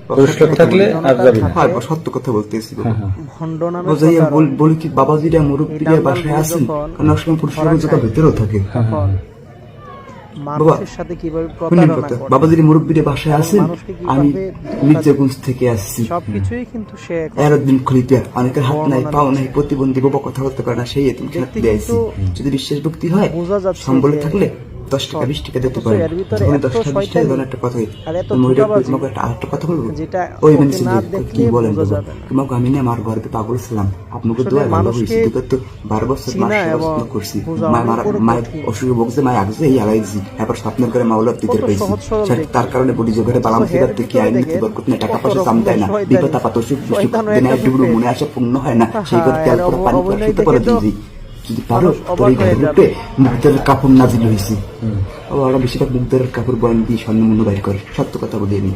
পরিষ্কার থাকলে আর যাবি না। হ্যাঁ, সত্য কথা বলতেছি বাবা। ভণ্ড নামে বোঝাইয়া প্রতারক। বলি কি বাবাজিরা মুরব্বীরা এই বাসায় ডাল আছেন, যখন কারণ অসময় পুরুষের জোতা ভিতরেও থাকে। তখন মানুষের সাথে কিভাবে শুনেন প্রতারণা কথা, করে, বাবাজির মুরব্বীরা বাসায় এবং আছেন, মানুষকে আমি কিভাবে মির্জাগঞ্জ থেকে আসছি। সবকিছুই কিন্তু সে এরদিন খলিপিয়া অনেকের হাত নাই, বর্ণনা পাও নাই, প্রতিবন্ধী বাবা কথা বলতে পারে না, সেই এতিম দেখতে খেতে দিয়েছি। কিন্তু যদি বিশ্বাস ভক্তি হয়, বোঝা যাচ্ছে সম্বলে যে থাকলে 10 টাকা 20 টাকা দিতে পারে। এর ভিতরে যখন এত 10 টাকা 20 টাকা শয়তানি দেওয়ার একটা কথা, আর এত মহিলা ধোঁকাবাজি, তোমাকে একটা আরেকটা কথা বলবো, যেটা ওই ওকে মানুষ না কি দেখলে বলেন বোঝা বাবা, যাবে না। তোমাকে আমি না আমার ঘরে পাগল ছিলাম, আপনাকে আসলে দোয়া ভালো মানুষকে হয়েছে, দুটো তো 12 বছর চিনা মাস এবং সেবা করছি, বোঝা অনেক বড় মায়ের কঠিন। অসুখ বলছে, মায়ের আগছে এই আলাইছি, এরপর স্বপ্নের করে মাওলার দিতে কত পাইছি। সহজ সরল দেখতে। তার কারণে বলি যে ঘরে বালাম তো সেবার এর থেকে ভিতরে আইন দেখেন নিতে পারবো না, টাকা কত পয়সা চাম রকমের দেয় না, শয়তানি। বিপদ আপদ অসুখ বিসুখ শয়তানও দিনে একটা ডুবুর রূপে। মনে আসে পূর্ণ হয় না, সেই করে হ্যাঁ, তেল এর করে পানি করে অভিনয় শুতে করে দেখে তো দিই। যদি পারো মানুষ তোর অবাক এই হয়ে ঘরের যাবে। রূপে মুখদের কাপড় নাজিল হয়েছে, ওরা বেশিরভাগ মুখদের কাপড় বয়ান দিয়ে স্বর্ণ মূল্য বাইর করে, সত্য কথা বলি আমি।